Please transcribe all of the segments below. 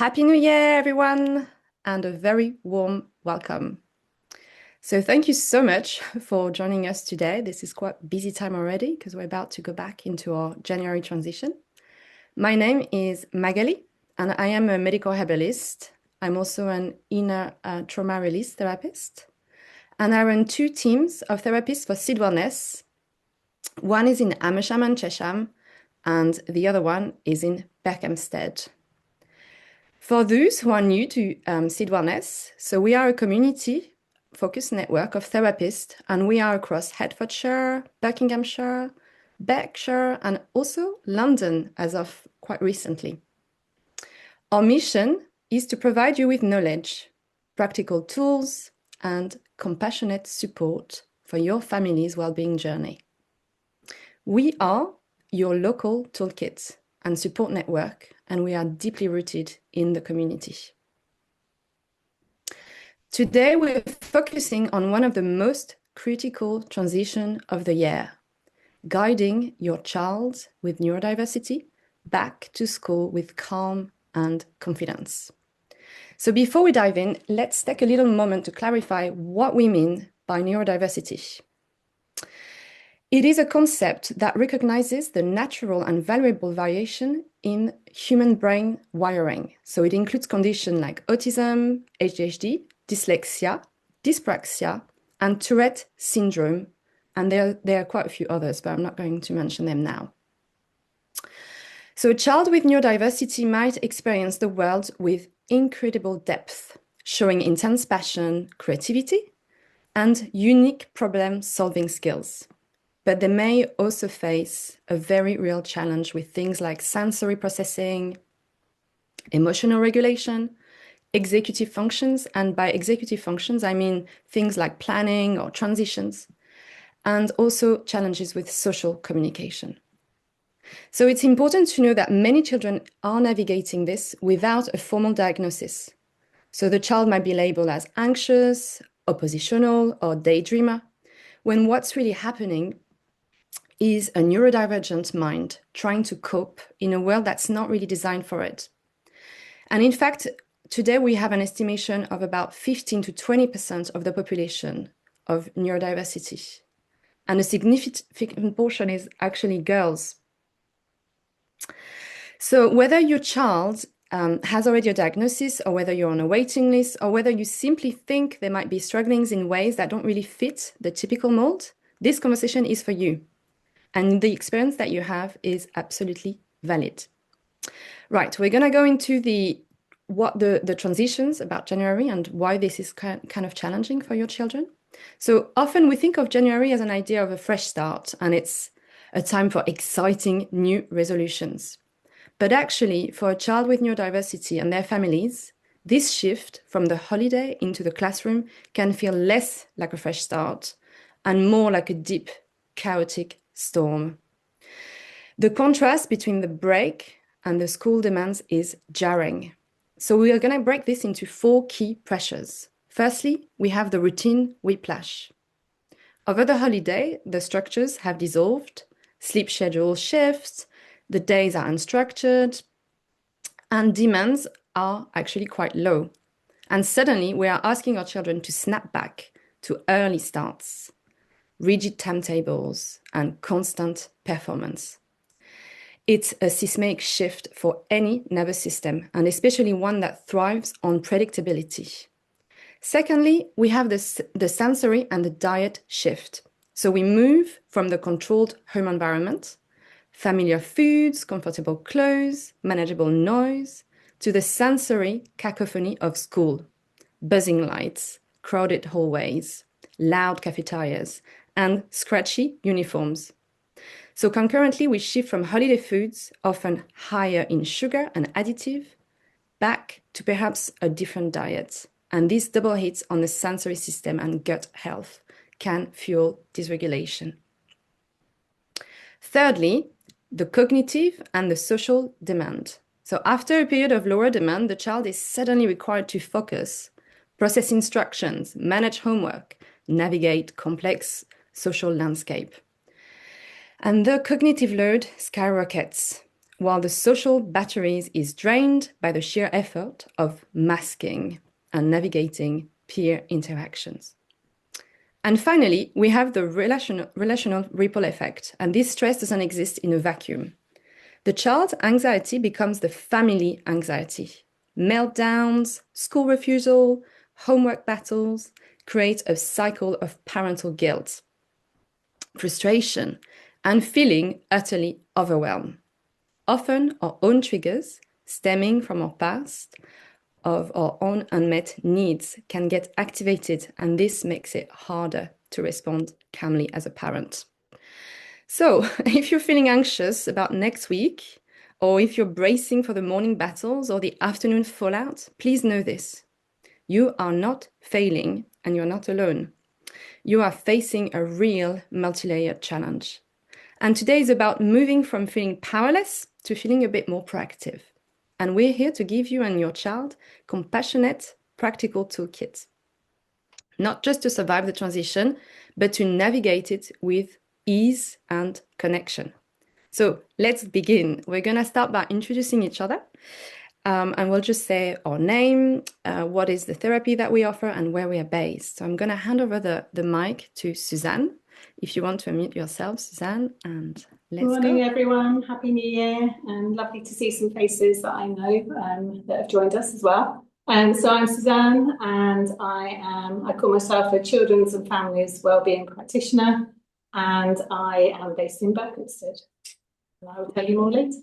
Happy New Year, everyone, and a very warm welcome. So thank you so much for joining us today. This is quite a busy time already because we're about to go back into our January transition. My name is Magalie, and I am a medical herbalist. I'm also an inner trauma release therapist. And I run two teams of therapists for seed wellness. One is in Amersham and Chesham, and the other one is in Berkhamsted. For those who are new to Seed Wellness, so we are a community-focused network of therapists, and we are across Hertfordshire, Buckinghamshire, Berkshire, and also London as of quite recently. Our mission is to provide you with knowledge, practical tools, and compassionate support for your family's well-being journey. We are your local toolkit and support network, and we are deeply rooted in the community. Today, we're focusing on one of the most critical transitions of the year, guiding your child with neurodiversity back to school with calm and confidence. So before we dive in, let's take a little moment to clarify what we mean by neurodiversity. It is a concept that recognizes the natural and valuable variation in human brain wiring. So it includes conditions like autism, ADHD, dyslexia, dyspraxia, and Tourette syndrome. And there are quite a few others, but I'm not going to mention them now. So a child with neurodiversity might experience the world with incredible depth, showing intense passion, creativity, and unique problem-solving skills. But they may also face a very real challenge with things like sensory processing, emotional regulation, executive functions. And by executive functions, I mean things like planning or transitions, and also challenges with social communication. So it's important to know that many children are navigating this without a formal diagnosis. So the child might be labeled as anxious, oppositional, or daydreamer, when what's really happening is a neurodivergent mind trying to cope in a world that's not really designed for it. And in fact, today we have an estimation of about 15 to 20% of the population of neurodiversity. And a significant portion is actually girls. So whether your child has already a diagnosis, or whether you're on a waiting list, or whether you simply think they might be struggling in ways that don't really fit the typical mold, this conversation is for you. And the experience that you have is absolutely valid. Right, we're going to go into the transitions about January and why this is kind of challenging for your children. So often we think of January as an idea of a fresh start, and it's a time for exciting new resolutions. But actually, for a child with neurodiversity and their families, this shift from the holiday into the classroom can feel less like a fresh start and more like a deep, chaotic storm. The contrast between the break and the school demands is jarring. So we are going to break this into 4 key pressures. Firstly, we have the routine whiplash. Over the holiday, the structures have dissolved, sleep schedule shifts, the days are unstructured, and demands are actually quite low. And suddenly we are asking our children to snap back to early starts, rigid timetables, and constant performance. It's a seismic shift for any nervous system, and especially one that thrives on predictability. Secondly, we have the sensory and the diet shift. So we move from the controlled home environment, familiar foods, comfortable clothes, manageable noise, to the sensory cacophony of school, buzzing lights, crowded hallways, loud cafeterias, and scratchy uniforms. So concurrently, we shift from holiday foods, often higher in sugar and additive, back to perhaps a different diet. And these double hits on the sensory system and gut health can fuel dysregulation. Thirdly, the cognitive and the social demand. So after a period of lower demand, the child is suddenly required to focus, process instructions, manage homework, navigate complex social landscape. And the cognitive load skyrockets. while the social batteries is drained by the sheer effort of masking and navigating peer interactions. And finally, we have the relational ripple effect, and this stress doesn't exist in a vacuum. The child's anxiety becomes the family anxiety. Meltdowns, school refusal, homework battles create a cycle of parental guilt, frustration, and feeling utterly overwhelmed. Often our own triggers, stemming from our past, of our own unmet needs can get activated, and this makes it harder to respond calmly as a parent. So, if you're feeling anxious about next week, or if you're bracing for the morning battles or the afternoon fallout, please know this. You are not failing and you're not alone. You are facing a real multi-layered challenge. And today is about moving from feeling powerless to feeling a bit more proactive. And we're here to give you and your child compassionate, practical toolkits. Not just to survive the transition, but to navigate it with ease and connection. So let's begin. We're going to start by introducing each other. And we'll just say our name, what is the therapy that we offer, and where we are based. So I'm going to hand over the mic to Suzanne. If you want to unmute yourself, Suzanne, and let's go. Good morning, everyone. Happy New Year, and lovely to see some faces that I know that have joined us as well. So I'm Suzanne, and I call myself a children's and families wellbeing practitioner, and I am based in Berkhamsted. And I will tell you more later.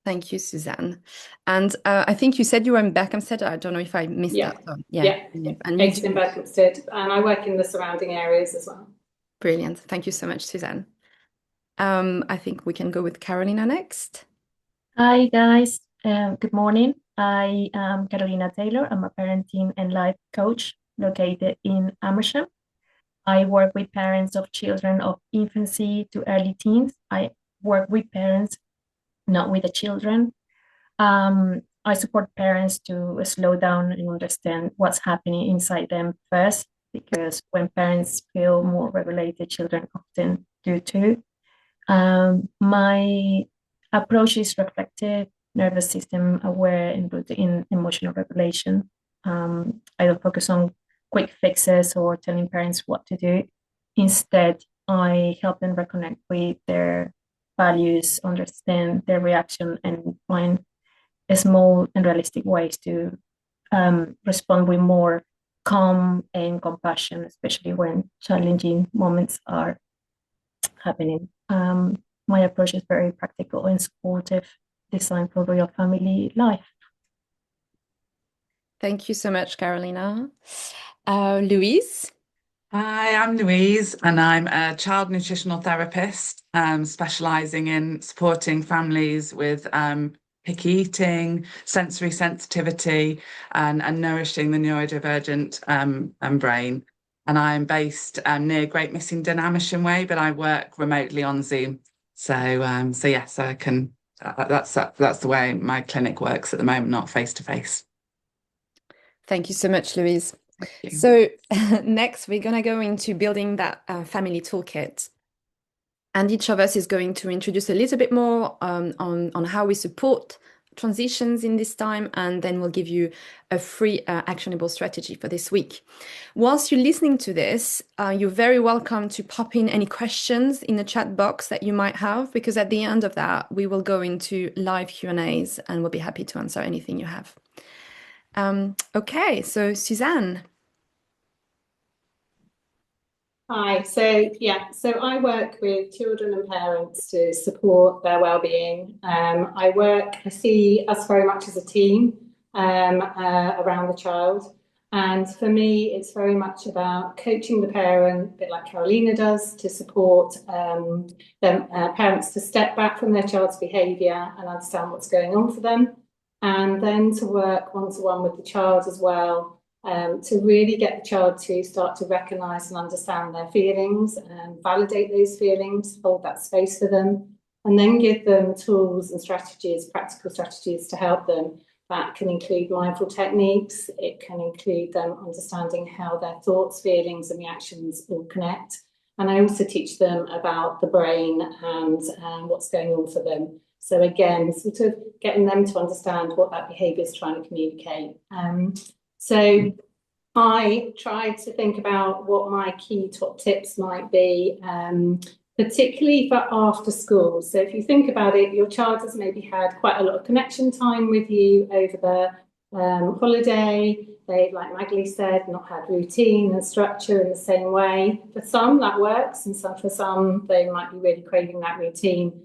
Thank you, Suzanne. And I think you said you were in Berkhamsted. I don't know if I missed that. So, And based in Berkhamsted, and I work in the surrounding areas as well. Brilliant. Thank you so much, Suzanne. I think we can go with Carolina next. Hi, guys. Good morning. I am Carolina Taylor. I'm a parenting and life coach located in Amersham. I work with parents of children of infancy to early teens. I work with parents, not with the children. I support parents to slow down and understand what's happening inside them first, because when parents feel more regulated, children often do too. My approach is reflective, nervous system aware, and rooted in emotional regulation. I don't focus on quick fixes or telling parents what to do. Instead, I help them reconnect with their values, understand their reaction, and find small and realistic ways to respond with more calm and compassion, especially when challenging moments are happening. My approach is very practical and supportive, designed for real family life. Thank you so much, Carolina. Louise? Hi, I'm Louise, and I'm a child nutritional therapist, specialising in supporting families with picky eating, sensory sensitivity, and nourishing the neurodivergent brain. And I'm based near Great Missington, Amersham Way, but I work remotely on Zoom. So yes, I can. That's the way my clinic works at the moment, not face to face. Thank you so much, Louise. So next, we're going to go into building that family toolkit. And each of us is going to introduce a little bit more on how we support transitions in this time, and then we'll give you a free actionable strategy for this week. Whilst you're listening to this, you're very welcome to pop in any questions in the chat box that you might have, because at the end of that, we will go into live Q&As and we'll be happy to answer anything you have. Okay, so Suzanne. Hi, so I work with children and parents to support their well-being. I see us very much as a team around the child. And for me, it's very much about coaching the parent, a bit like Carolina does, to support parents to step back from their child's behaviour and understand what's going on for them. And then to work one-to-one with the child as well, to really get the child to start to recognise and understand their feelings and validate those feelings, hold that space for them, and then give them tools and strategies, practical strategies to help them. That can include mindful techniques. It can include them understanding how their thoughts, feelings and reactions all connect. And I also teach them about the brain and what's going on for them. So again, sort of getting them to understand what that behaviour is trying to communicate. So I tried to think about what my key top tips might be, particularly for after school. So if you think about it, your child has maybe had quite a lot of connection time with you over the holiday. They, like Magalie said, not had routine and structure in the same way. For some, that works, and for some, they might be really craving that routine.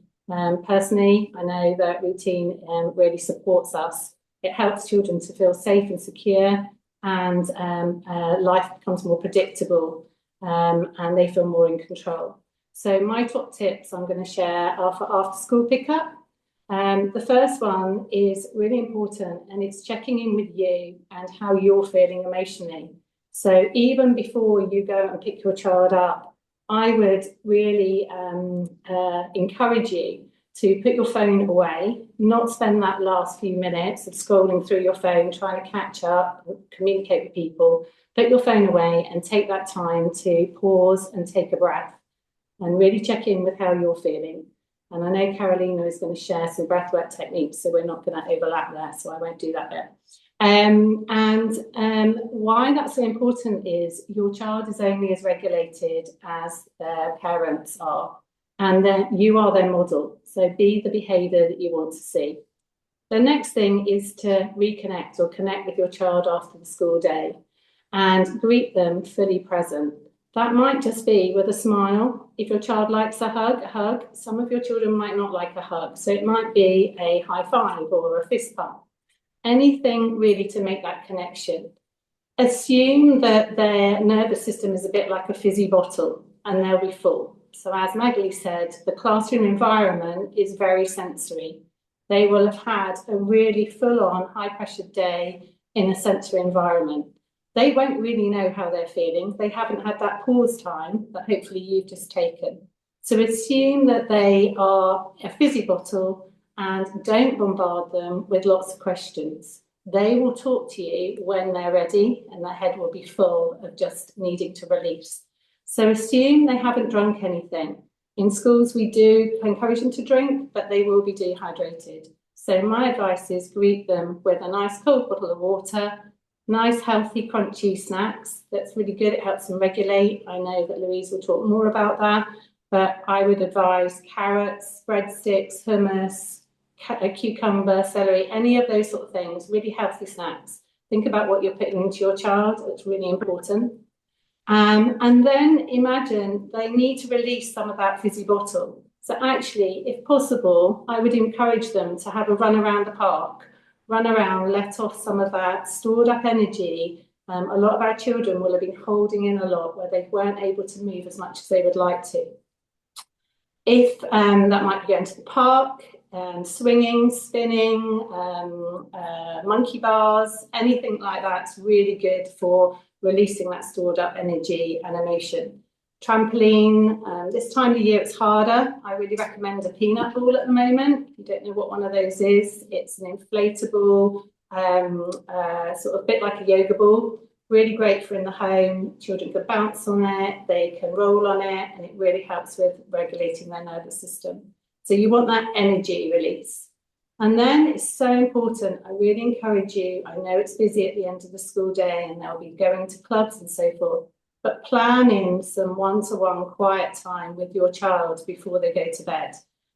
Personally, I know that routine really supports us. It helps children to feel safe and secure, and life becomes more predictable, and they feel more in control. So my top tips I'm going to share are for after school pickup. The first one is really important, and it's checking in with you and how you're feeling emotionally. So even before you go and pick your child up, I would really encourage you to put your phone away, not spend that last few minutes of scrolling through your phone, trying to catch up, communicate with people. Put your phone away and take that time to pause and take a breath and really check in with how you're feeling. And I know Carolina is going to share some breathwork techniques, so we're not going to overlap there, so I won't do that bit. Why that's so important is your child is only as regulated as their parents are, and then you are their model. So be the behaviour that you want to see. The next thing is to reconnect or connect with your child after the school day and greet them fully present. That might just be with a smile. If your child likes a hug. Some of your children might not like a hug, so it might be a high five or a fist bump. Anything really to make that connection. Assume that their nervous system is a bit like a fizzy bottle and they'll be full. So as Magalie said, the classroom environment is very sensory. They will have had a really full-on high-pressure day in a sensory environment. They won't really know how they're feeling. They haven't had that pause time that hopefully you've just taken. So assume that they are a fizzy bottle and don't bombard them with lots of questions. They will talk to you when they're ready and their head will be full of just needing to release. So assume they haven't drunk anything. In schools, we do encourage them to drink, but they will be dehydrated. So my advice is greet them with a nice cold bottle of water, nice, healthy, crunchy snacks. That's really good. It helps them regulate. I know that Louise will talk more about that, but I would advise carrots, breadsticks, hummus, a cucumber, celery, any of those sort of things, really healthy snacks. Think about what you're putting into your child. It's really important. And then imagine they need to release some of that fizzy bottle. So actually, if possible, I would encourage them to have a run around the park, run around, let off some of that stored up energy. A lot of our children will have been holding in a lot where they weren't able to move as much as they would like to. If that might be going to the park, swinging, spinning, monkey bars, anything like that's really good for releasing that stored up energy and emotion. Trampoline, this time of year it's harder. I really recommend a peanut ball at the moment. If you don't know what one of those is, it's an inflatable, sort of bit like a yoga ball. Really great for in the home. Children can bounce on it, they can roll on it, and it really helps with regulating their nervous system. So you want that energy release. And then it's so important, I really encourage you, I know it's busy at the end of the school day and they'll be going to clubs and so forth, but plan in some one-to-one quiet time with your child before they go to bed,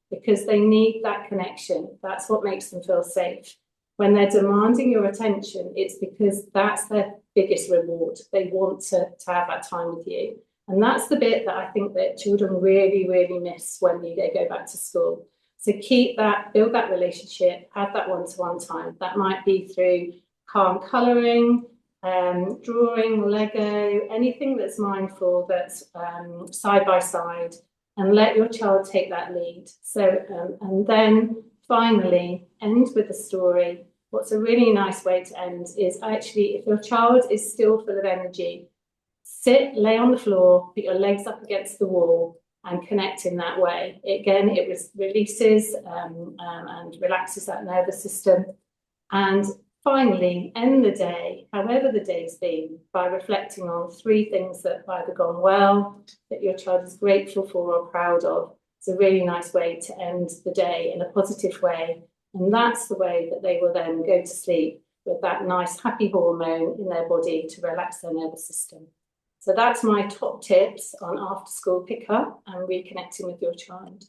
because they need that connection. That's what makes them feel safe. When they're demanding your attention, it's because that's their biggest reward. They want to have that time with you. And that's the bit that I think that children really, really miss when they go back to school. So keep that, build that relationship, have that one-to-one time. That might be through calm colouring, drawing, Lego, anything that's mindful, that's side by side, and let your child take that lead. So, and then finally, end with a story. What's a really nice way to end is actually, if your child is still full of energy, sit, lay on the floor, put your legs up against the wall, and connect in that way. Again, it releases and relaxes that nervous system. And finally, end the day, however the day's been, by reflecting on 3 things that have either gone well, that your child is grateful for or proud of. It's a really nice way to end the day in a positive way. And that's the way that they will then go to sleep with that nice happy hormone in their body to relax their nervous system. So that's my top tips on after school pickup and reconnecting with your child.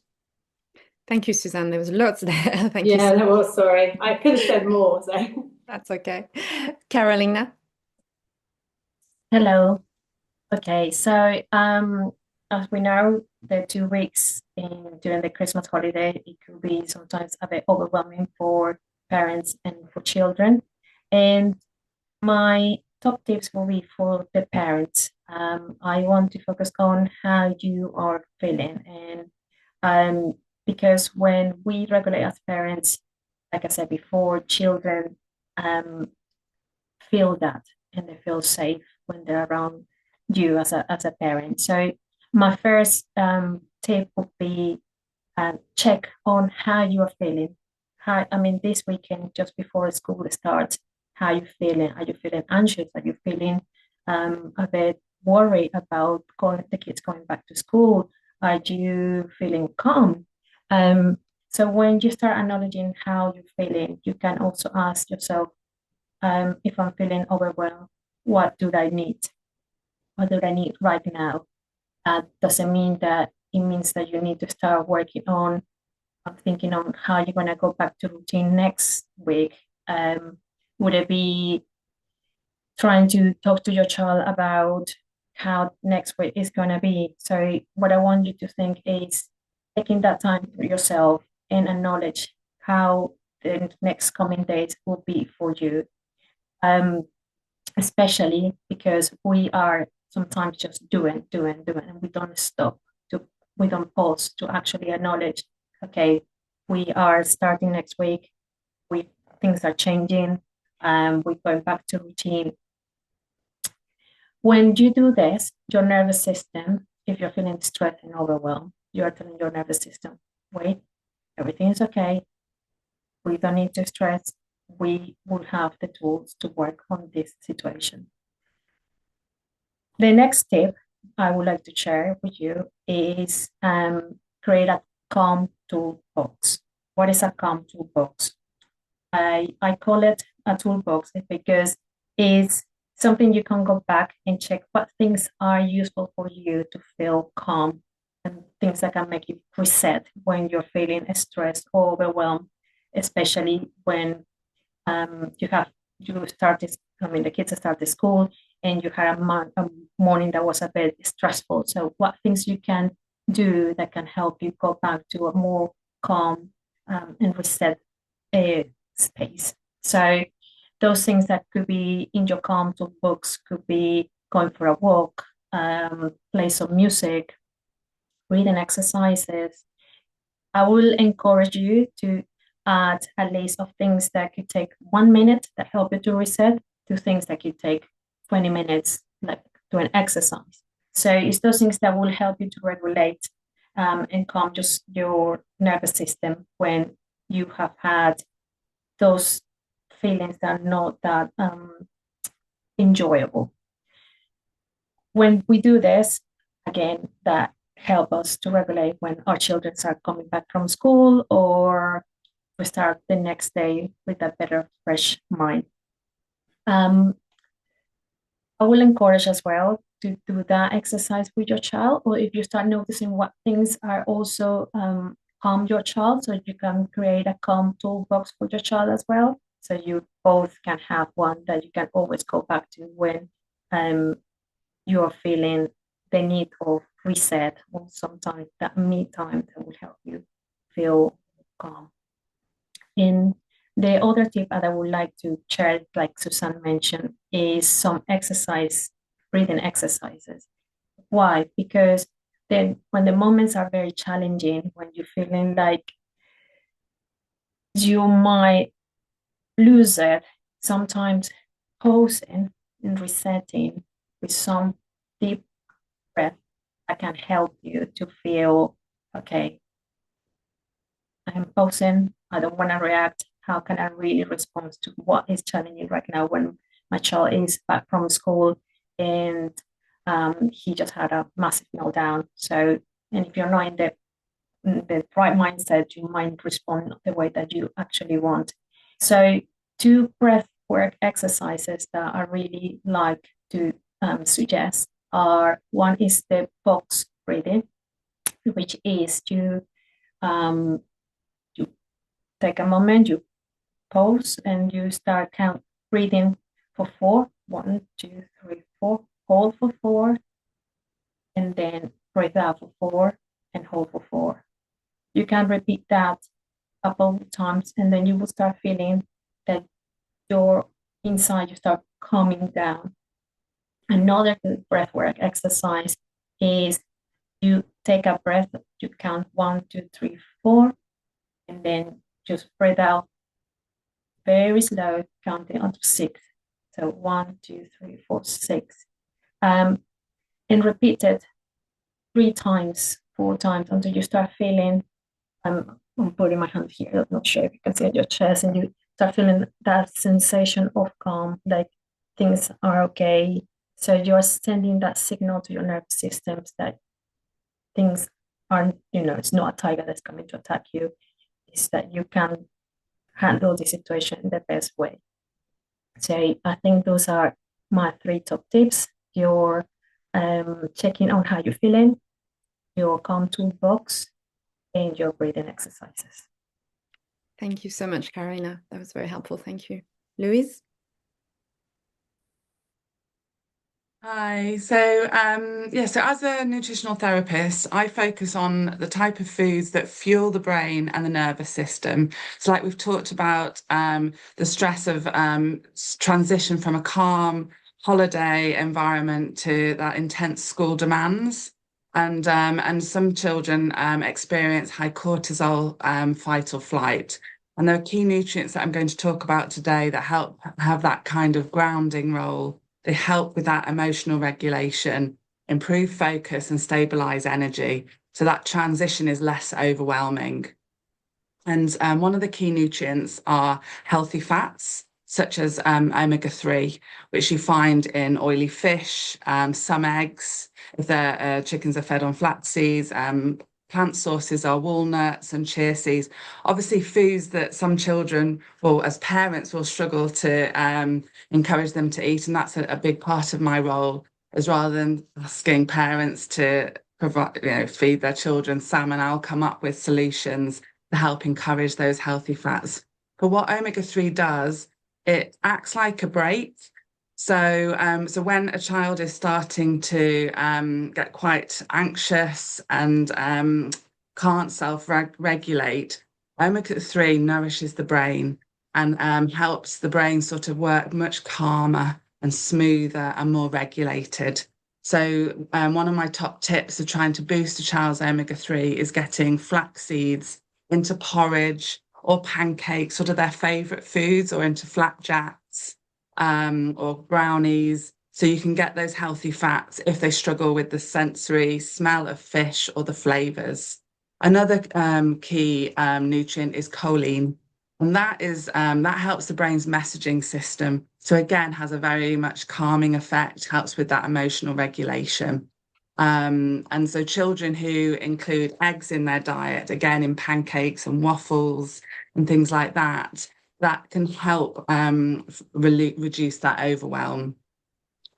Thank you, Suzanne. There was lots there. Thank you. Yeah, that was, sorry. I could have said more, so. That's okay. Carolina? Hello. Okay, so as we know, the 2 weeks during the Christmas holiday, it could be sometimes a bit overwhelming for parents and for children. And my top tips will be for the parents. I want to focus on how you are feeling, and because when we regulate as parents, like I said before, children feel that and they feel safe when they're around you as a parent. So my first tip would be check on how you are feeling. This weekend, just before school starts, how you feeling? Are you feeling anxious? Are you feeling a bit worried about the kids going back to school? Are you feeling calm? So when you start acknowledging how you're feeling, you can also ask yourself, if I'm feeling overwhelmed, what do I need? What do I need right now? That doesn't mean that it means that you need to start working on thinking on how you're going to go back to routine next week. Would it be trying to talk to your child about how next week is going to be? So what I want you to think is taking that time for yourself and acknowledge how the next coming days will be for you. Especially because we are sometimes just doing, and we don't stop we don't pause to actually acknowledge, okay, we are starting next week, things are changing, we're going back to routine. When you do this, your nervous system, if you're feeling stressed and overwhelmed, you're telling your nervous system, wait, everything is okay, we don't need to stress, we will have the tools to work on this situation. The next tip I would like to share with you is create a calm toolbox. What is a calm toolbox? I call it a toolbox because it's something you can go back and check what things are useful for you to feel calm and things that can make you reset when you're feeling stressed or overwhelmed, especially when the kids started school and you had a morning that was a bit stressful. So what things you can do that can help you go back to a more calm and reset space. So those things that could be in your calm toolbox could be going for a walk, play some music, reading exercises. I will encourage you to add a list of things that could take 1 minute that help you to reset to things that could take 20 minutes, like doing exercise. So it's those things that will help you to regulate and calm just your nervous system when you have had those feelings that are not that enjoyable. When we do this, again, that help us to regulate when our children are coming back from school or we start the next day with a better, fresh mind. I will encourage as well to do that exercise with your child, or if you start noticing what things are also calm your child, so you can create a calm toolbox for your child as well. So you both can have one that you can always go back to when you are feeling the need of reset, or sometimes that me time that will help you feel calm. And the other tip that I would like to share, like Susanne mentioned, is some breathing exercises. Why? Because then when the moments are very challenging, when you're feeling like you might lose it, sometimes pausing and resetting with some deep breath that can help you to feel, okay, I'm pausing, I don't want to react, how can I really respond to what is challenging right now when my child is back from school and he just had a massive meltdown. So, and if you're not in the right mindset, you might respond the way that you actually want. So, two breath work exercises that I really like to suggest are, one is the box breathing, which is you take a moment, you pause, and you start breathing for 4. 1, 2, 3, 4. Hold for 4, and then breathe out for 4, and hold for 4. You can repeat that a couple of times, and then you will start feeling that your inside you start calming down. Another good breathwork exercise is you take a breath, you count 1, 2, 3, 4, and then just breathe out very slow, counting unto 6. So 1, 2, 3, 4, 6. And repeat it 3 times, 4 times until you start feeling, I'm putting my hand here, I'm not sure if you can see your chest, and you start feeling that sensation of calm, like things are okay. So you're sending that signal to your nervous systems that things aren't, it's not a tiger that's coming to attack you. It's that you can handle the situation in the best way. So I think those are my 3 top tips. Your checking on how you're feeling, your calm toolbox, and your breathing exercises. Thank you so much, Carolina. That was very helpful. Thank you. Louise? Hi. So so as a nutritional therapist, I focus on the type of foods that fuel the brain and the nervous system. So like we've talked about the stress of transition from a calm holiday environment to that intense school demands. And some children experience high cortisol, fight or flight. And there are key nutrients that I'm going to talk about today that help have that kind of grounding role. They help with that emotional regulation, improve focus and stabilize energy. So that transition is less overwhelming. And one of the key nutrients are healthy fats, such as omega-3, which you find in oily fish, some eggs, if their chickens are fed on flax seeds, plant sources are walnuts and chia seeds. Obviously, foods that some children, well, as parents, will struggle to encourage them to eat. And that's a big part of my role, as rather than asking parents to provide, feed their children salmon, I'll come up with solutions to help encourage those healthy fats. But what omega-3 does, it acts like a brake. So when a child is starting to get quite anxious and can't self-regulate, omega-3 nourishes the brain and helps the brain sort of work much calmer and smoother and more regulated. So one of my top tips of trying to boost a child's omega-3 is getting flax seeds into porridge or pancakes, sort of their favorite foods, or into flapjacks or brownies. So you can get those healthy fats if they struggle with the sensory smell of fish or the flavors. Another key nutrient is choline, and that helps the brain's messaging system. So again, has a very much calming effect, helps with that emotional regulation. And so children who include eggs in their diet, again, in pancakes and waffles and things like that, that can help reduce that overwhelm.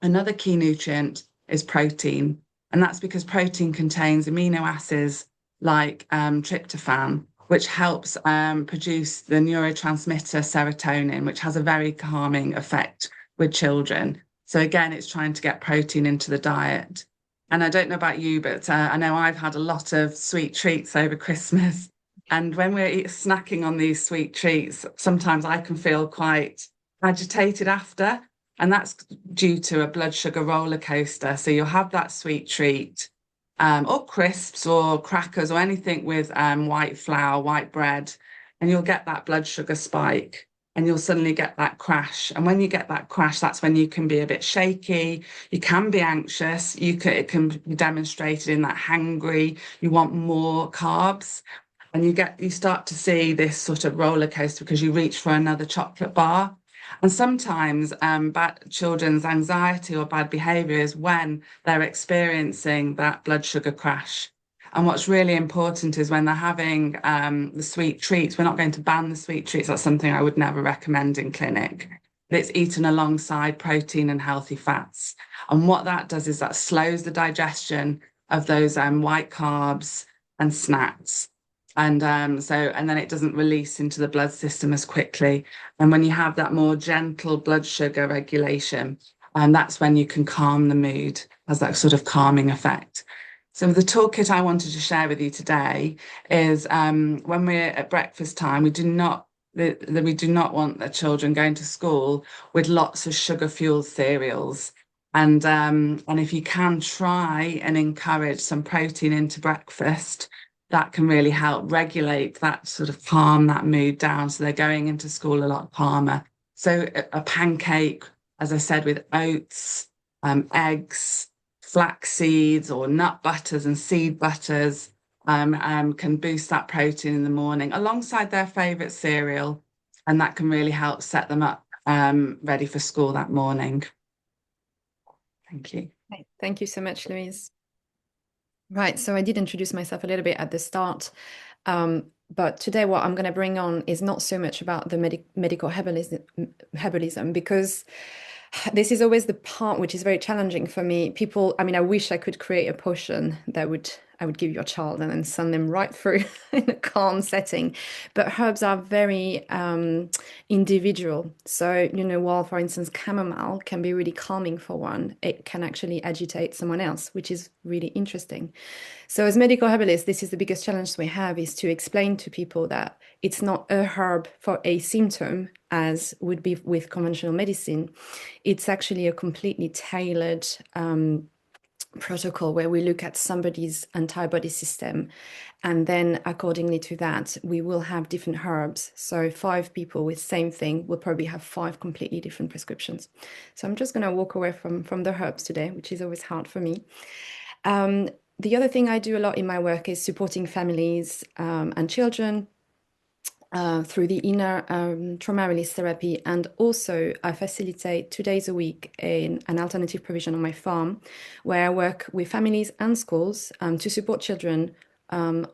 Another key nutrient is protein, and that's because protein contains amino acids like tryptophan, which helps produce the neurotransmitter serotonin, which has a very calming effect with children. So again, it's trying to get protein into the diet. And I don't know about you, but I know I've had a lot of sweet treats over Christmas. And when we're snacking on these sweet treats, sometimes I can feel quite agitated after. And that's due to a blood sugar roller coaster. So you'll have that sweet treat, or crisps or crackers or anything with white flour, white bread, and you'll get that blood sugar spike. And you'll suddenly get that crash. And when you get that crash, that's when you can be a bit shaky. You can be anxious. It can be demonstrated in that hangry. You want more carbs. And you start to see this sort of roller coaster because you reach for another chocolate bar. And sometimes bad children's anxiety or bad behavior is when they're experiencing that blood sugar crash. And what's really important is when they're having the sweet treats, we're not going to ban the sweet treats. That's something I would never recommend in clinic. But it's eaten alongside protein and healthy fats. And what that does is that slows the digestion of those white carbs and snacks. And then it doesn't release into the blood system as quickly. And when you have that more gentle blood sugar regulation, that's when you can calm the mood, has that sort of calming effect. So the toolkit I wanted to share with you today is when we're at breakfast time, we do not want the children going to school with lots of sugar-fueled cereals. And if you can try and encourage some protein into breakfast, that can really help regulate that, sort of calm that mood down. So they're going into school a lot calmer. So a pancake, as I said, with oats, eggs, flax seeds or nut butters and seed butters can boost that protein in the morning alongside their favorite cereal. And that can really help set them up ready for school that morning. Thank you. Thank you so much, Louise. Right, so I did introduce myself a little bit at the start, but today what I'm going to bring on is not so much about the medical herbalism, because this is always the part which is very challenging for me. People, I mean, I wish I could create a potion that I would give your child and then send them right through in a calm setting. But herbs are very individual. So, while, for instance, chamomile can be really calming for one, it can actually agitate someone else, which is really interesting. So as medical herbalists, this is the biggest challenge we have, is to explain to people that it's not a herb for a symptom, as would be with conventional medicine. It's actually a completely tailored protocol where we look at somebody's entire body system, and then accordingly to that we will have different herbs. So 5 people with same thing will probably have 5 completely different prescriptions. So I'm just going to walk away from the herbs today, which is always hard for me. The other thing I do a lot in my work is supporting families and children through the inner trauma release therapy. And also I facilitate 2 days a week in an alternative provision on my farm, where I work with families and schools to support children with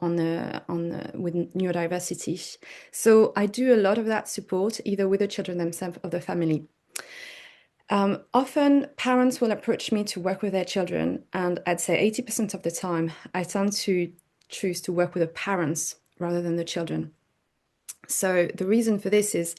neurodiversity. So I do a lot of that support either with the children themselves or the family. Often parents will approach me to work with their children, and I'd say 80% of the time I tend to choose to work with the parents rather than the children. So the reason for this is,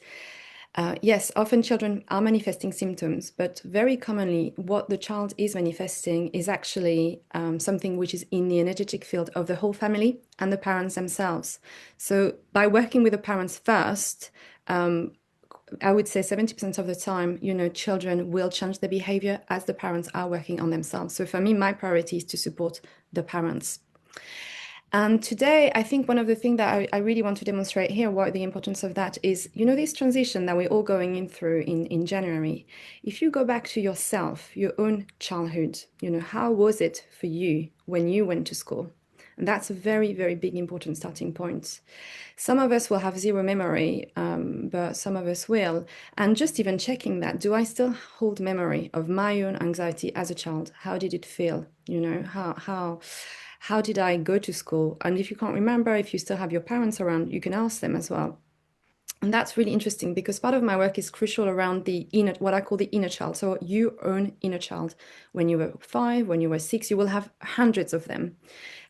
yes, often children are manifesting symptoms, but very commonly what the child is manifesting is actually something which is in the energetic field of the whole family and the parents themselves. So by working with the parents first, I would say 70% of the time, children will change their behavior as the parents are working on themselves. So for me, my priority is to support the parents. And today, I think one of the things that I really want to demonstrate here, what the importance of that is, this transition that we're all going through in January. If you go back to yourself, your own childhood, how was it for you when you went to school? And that's a very, very big, important starting point. Some of us will have zero memory, but some of us will. And just even checking that, do I still hold memory of my own anxiety as a child? How did it feel? How did I go to school? And if you can't remember, if you still have your parents around, you can ask them as well. And that's really interesting, because part of my work is crucial around what I call the inner child. So your own inner child. When you were 5, when you were 6, you will have hundreds of them.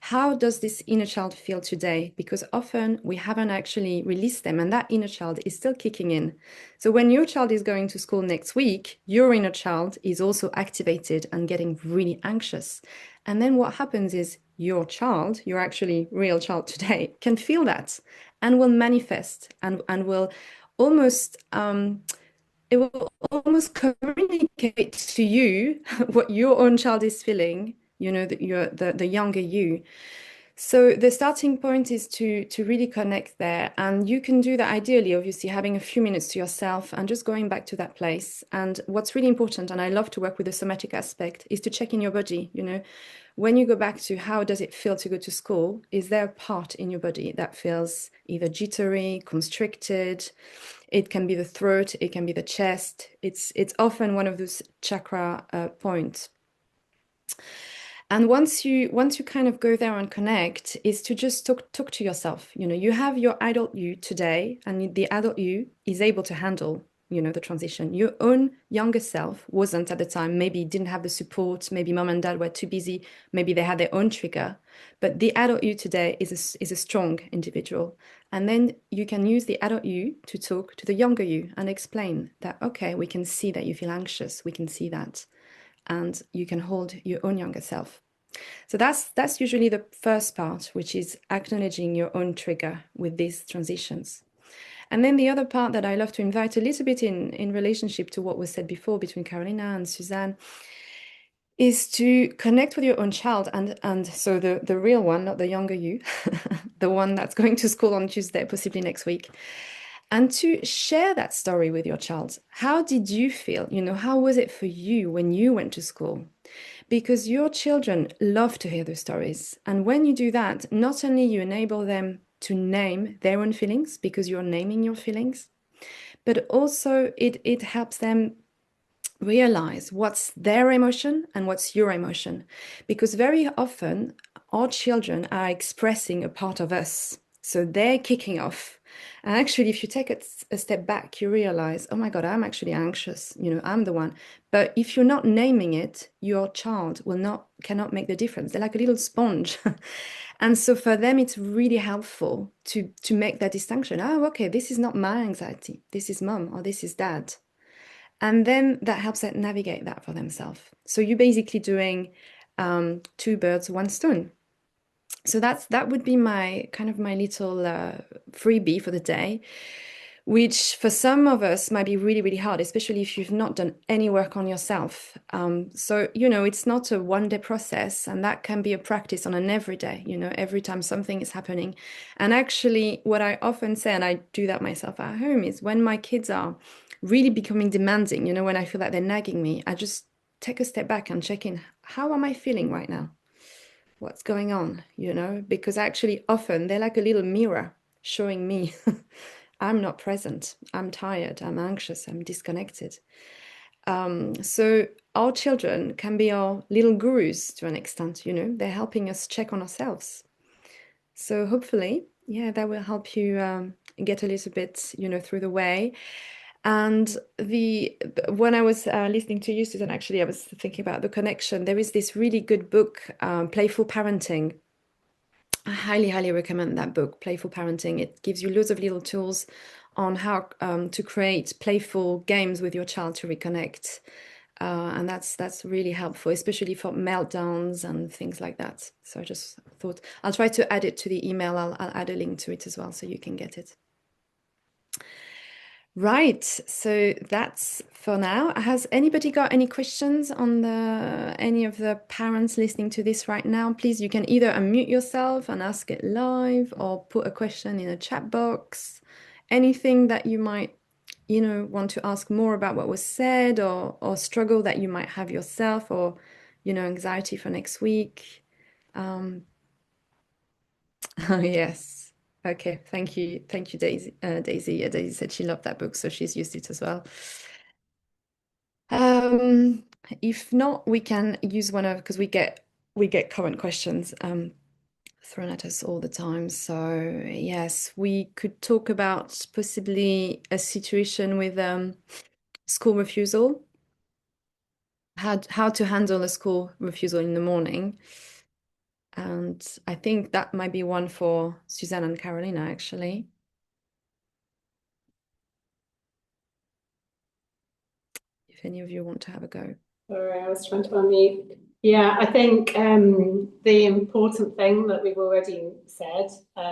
How does this inner child feel today? Because often we haven't actually released them, and that inner child is still kicking in. So when your child is going to school next week, your inner child is also activated and getting really anxious. And then what happens is your child, your actually real child today, can feel that and will manifest and will almost it will almost communicate to you what your own child is feeling, the younger you. So the starting point is to really connect there, and you can do that ideally, obviously, having a few minutes to yourself and just going back to that place. And what's really important, and I love to work with the somatic aspect, is to check in your body. When you go back to how does it feel to go to school, is there a part in your body that feels either jittery, constricted? It can be the throat, it can be the chest. It's often one of those chakra points. And once you kind of go there and connect, is to just talk to yourself. You have your adult you today, and the adult you is able to handle, the transition. Your own younger self wasn't at the time, maybe didn't have the support, maybe mom and dad were too busy, maybe they had their own trigger. But the adult you today is a strong individual. And then you can use the adult you to talk to the younger you and explain that, okay, we can see that you feel anxious, we can see that. And you can hold your own younger self. So that's usually the first part, which is acknowledging your own trigger with these transitions. And then the other part that I love to invite a little bit in relationship to what was said before between Carolina and Suzanne is to connect with your own child, and so the real one, not the younger you, the one that's going to school on Tuesday, possibly next week. And to share that story with your child. How did you feel? How was it for you when you went to school? Because your children love to hear those stories. And when you do that, not only you enable them to name their own feelings because you're naming your feelings, but also it helps them realize what's their emotion and what's your emotion. Because very often our children are expressing a part of us. So they're kicking off. And actually, if you take a step back, you realize, oh my God, I'm actually anxious. I'm the one. But if you're not naming it, your child cannot make the difference. They're like a little sponge. And so for them, it's really helpful to make that distinction. Oh, okay, this is not my anxiety. This is mom or this is dad. And then that helps them navigate that for themselves. So you're basically doing two birds, one stone. So that would be my little freebie for the day, which for some of us might be really, really hard, especially if you've not done any work on yourself. So, it's not a one-day process, and that can be a practice on an everyday, every time something is happening. And actually, what I often say, and I do that myself at home, is when my kids are really becoming demanding, when I feel like they're nagging me, I just take a step back and check in. How am I feeling right now? What's going on, because actually often they're like a little mirror showing me I'm not present, I'm tired, I'm anxious, I'm disconnected. So our children can be our little gurus to an extent, they're helping us check on ourselves. So hopefully, that will help you get a little bit, through the way. And when I was listening to you, Susan, actually, I was thinking about the connection. There is this really good book, Playful Parenting. I highly, highly recommend that book, Playful Parenting. It gives you loads of little tools on how to create playful games with your child to reconnect. And that's really helpful, especially for meltdowns and things like that. So I just thought I'll try to add it to the email. I'll add a link to it as well so you can get it. Right, so that's for now. Has anybody got any questions on any of the parents listening to this right now? Please, you can either unmute yourself and ask it live or put a question in a chat box. Anything that you might, want to ask more about what was said or struggle that you might have yourself or, anxiety for next week. Oh, yes. Okay, thank you, Daisy. Daisy, yeah, Daisy said she loved that book, so she's used it as well. If not, we can use one of because we get current questions thrown at us all the time. So yes, we could talk about possibly a situation with school refusal, how to handle a school refusal in the morning. And I think that might be one for Suzanne and Carolina, actually. If any of you want to have a go. Sorry, I was trying to unmute. Yeah, I think the important thing that we've already said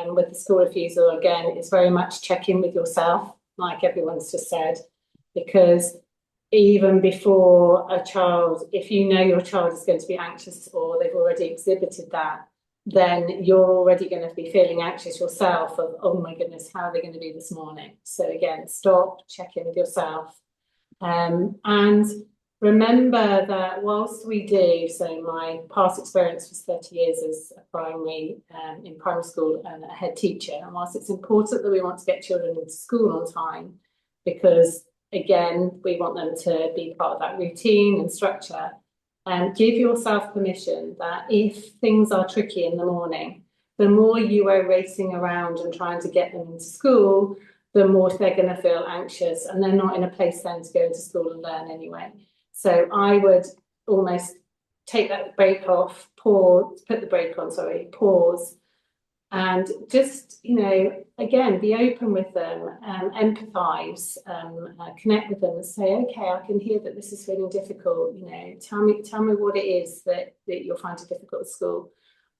with the school refusal, again, is very much check in with yourself, like everyone's just said, because even before a child, if you know your child is going to be anxious or they've already exhibited that, then you're already going to be feeling anxious yourself of, oh my goodness, how are they going to be this morning? So again, stop, check in with yourself. And remember that whilst we do, so my past experience was 30 years as a primary, in primary school and a head teacher, and whilst it's important that we want to get children into school on time, because again, we want them to be part of that routine and structure, give yourself permission that if things are tricky in the morning, the more you are racing around and trying to get them into school, the more they're going to feel anxious, and they're not in a place then to go into school and learn anyway. So I would almost take that break off, pause, put the brake on, sorry, pause, and just, you know, again, be open with them, empathize, connect with them and say, okay, I can hear that this is feeling difficult, you know, tell me what it is that you're finding difficult at school.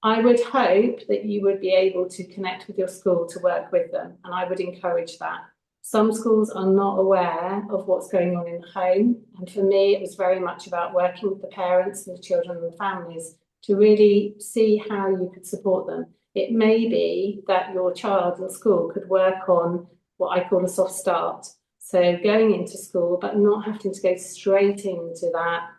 I would hope that you would be able to connect with your school to work with them, and I would encourage that. Some schools are not aware of what's going on in the home, and for me, it was very much about working with the parents and the children and the families to really see how you could support them. It may be that your child in school could work on what I call a soft start. So going into school, but not having to go straight into that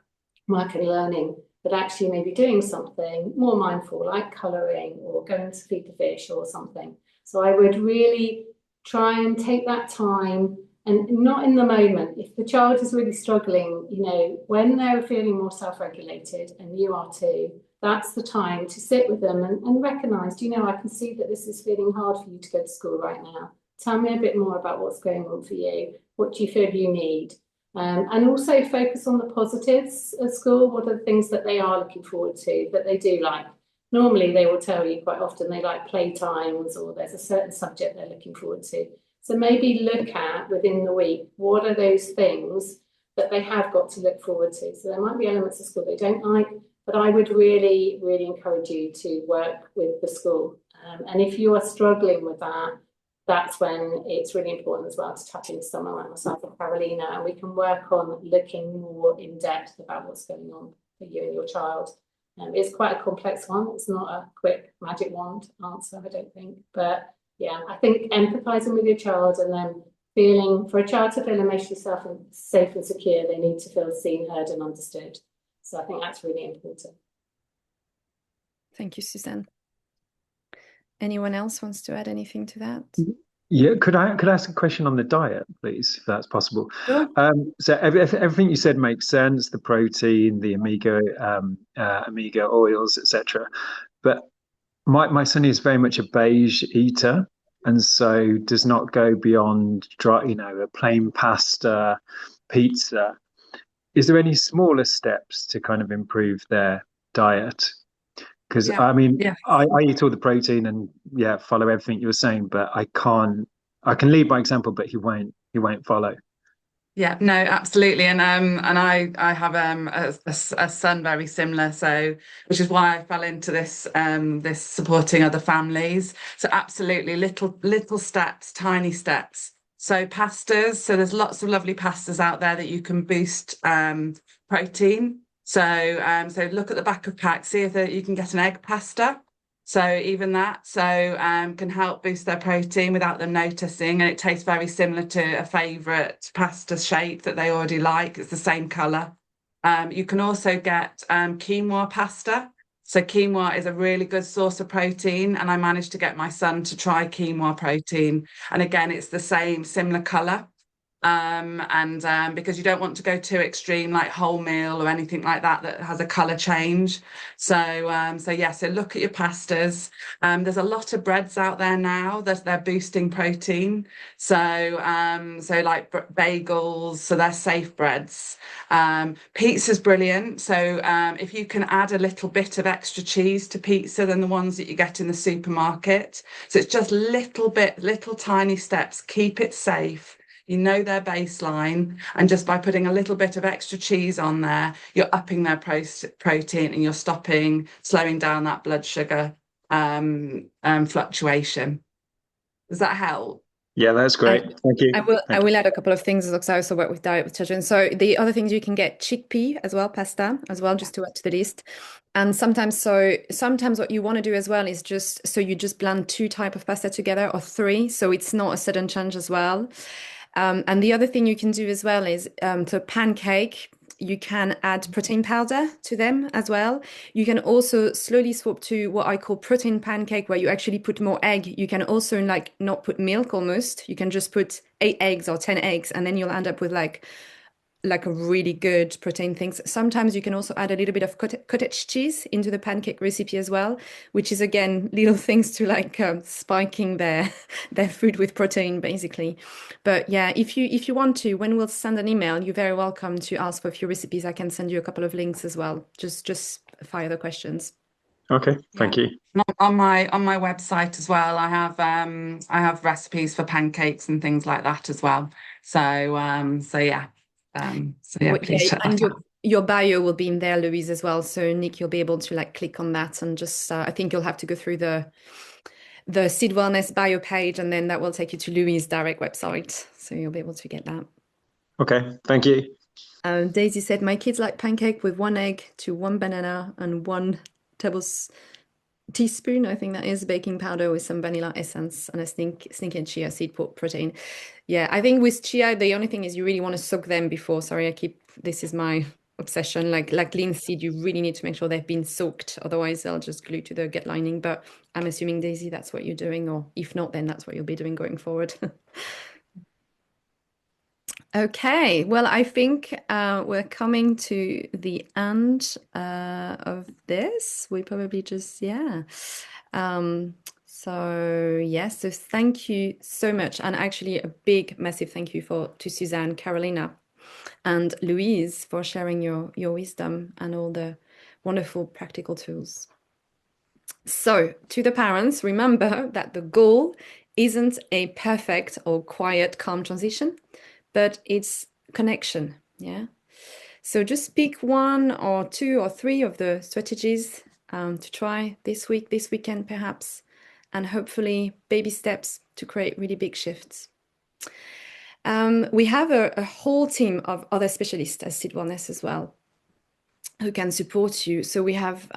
work and learning, but actually maybe doing something more mindful, like colouring or going to feed the fish or something. So I would really try and take that time, and not in the moment. If the child is really struggling, you know, when they're feeling more self-regulated, and you are too, that's the time to sit with them and recognise, you know, I can see that this is feeling hard for you to go to school right now. Tell me a bit more about what's going on for you. What do you feel you need? And also focus on the positives of school. What are the things that they are looking forward to, that they do like? Normally, they will tell you quite often they like playtimes, or there's a certain subject they're looking forward to. So maybe look at within the week, what are those things that they have got to look forward to? So there might be elements of school they don't like, but I would really, really encourage you to work with the school. And if you are struggling with that, that's when it's really important as well to tap into someone like myself or Carolina, and we can work on looking more in depth about what's going on for you and your child. It's quite a complex one. It's not a quick magic wand answer, I don't think. But yeah, I think empathizing with your child, and then feeling, for a child to feel emotionally safe and secure, they need to feel seen, heard and understood. So I think that's really important. Thank you, Suzanne. Anyone else wants to add anything to that? Yeah, could I ask a question on the diet, please, if that's possible? Sure. So everything you said makes sense: the protein, the omega oils, etc. But my son is very much a beige eater, and so does not go beyond dry, you know, a plain pasta, pizza. Is there any smaller steps to kind of improve their diet? Because Yeah. I mean, Yeah. I eat all the protein and follow everything you were saying, but I can't. I can lead by example, but he won't follow. Yeah, no, absolutely, and I have a son very similar, so which is why I fell into this this supporting other families. So absolutely, little steps, tiny steps. So pastas, so there's lots of lovely pastas out there that you can boost protein. So so look at the back of pack, see if you can get an egg pasta. So even that can help boost their protein without them noticing, and it tastes very similar to a favourite pasta shape that they already like. It's the same colour. You can also get quinoa pasta. So quinoa is a really good source of protein, and I managed to get my son to try quinoa protein. And again, it's the same, similar colour. Because you don't want to go too extreme like wholemeal or anything like that has a color change. So so look at your pastas. There's a lot of breads out there now that they're boosting protein. So like bagels, so they're safe breads. Pizza's brilliant. So if you can add a little bit of extra cheese to pizza than the ones that you get in the supermarket. So it's just little tiny steps. Keep it safe. You know their baseline, and just by putting a little bit of extra cheese on there, you're upping their protein, and you're slowing down that blood sugar fluctuation. Does that help? Yeah, that's great. Thank you. I will add a couple of things because I also work with diet with children. So the other things, you can get chickpea as well, pasta as well, just to add to the list. And sometimes what you want to do as well is you just blend 2 types of pasta together or 3, so it's not a sudden change as well. And the other thing you can do as well is to pancake, you can add protein powder to them as well. You can also slowly swap to what I call protein pancake, where you actually put more egg. You can also like not put milk almost. You can just put 8 eggs or 10 eggs, and then you'll end up with like a really good protein things. Sometimes you can also add a little bit of cottage cheese into the pancake recipe as well, which is again little things to like spiking their food with protein basically. But yeah, if you want to, when we'll send an email, you're very welcome to ask for a few recipes. I can send you a couple of links as well. Just fire the questions. Okay, thank you. On my website as well, I have recipes for pancakes and things like that as well. So yeah. Please check that out. Your bio will be in there, Louise, as well. So Nick, you'll be able to like click on that and just I think you'll have to go through the Seed Wellness bio page, and then that will take you to Louise's direct website. So you'll be able to get that. Okay, thank you. Daisy said, my kids like pancake with 1 egg to 1 banana and 1 teaspoon, I think that is, baking powder with some vanilla essence and a sneaky chia seed protein. Yeah, I think with chia, the only thing is you really want to soak them before. Sorry, this is my obsession. Like linseed, you really need to make sure they've been soaked. Otherwise, they'll just glue to the gut lining. But I'm assuming, Daisy, that's what you're doing. Or if not, then that's what you'll be doing going forward. Okay, well, I think we're coming to the end of this. We probably just, yeah. So yes, so thank you so much. And actually a big, massive thank you to Suzanne, Carolina, and Louise for sharing your wisdom and all the wonderful practical tools. So to the parents, remember that the goal isn't a perfect or quiet, calm transition, but it's connection. Yeah. So just pick 1 or 2 or 3 of the strategies to try this week, this weekend, perhaps, and hopefully baby steps to create really big shifts. We have a whole team of other specialists at Seed Wellness as well, who can support you. So we have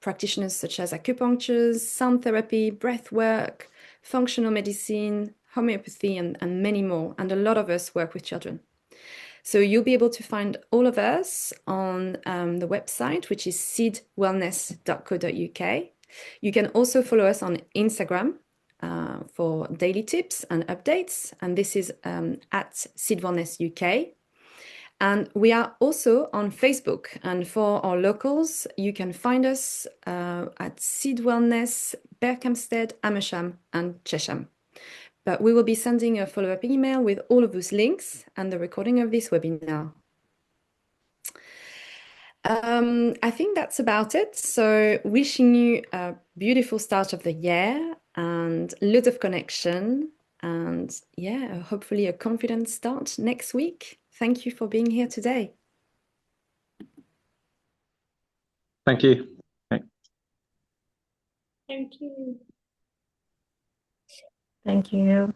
practitioners such as acupuncture, sound therapy, breath work, functional medicine, homeopathy, and many more. And a lot of us work with children. So you'll be able to find all of us on the website, which is seedwellness.co.uk. You can also follow us on Instagram for daily tips and updates. And this is at Seed Wellness UK. And we are also on Facebook. And for our locals, you can find us at Seed Wellness, Berkhamsted, Amersham, and Chesham. But we will be sending a follow-up email with all of those links and the recording of this webinar. I think that's about it. So wishing you a beautiful start of the year and loads of connection. And yeah, hopefully a confident start next week. Thank you for being here today. Thank you. Thank you. Thank you.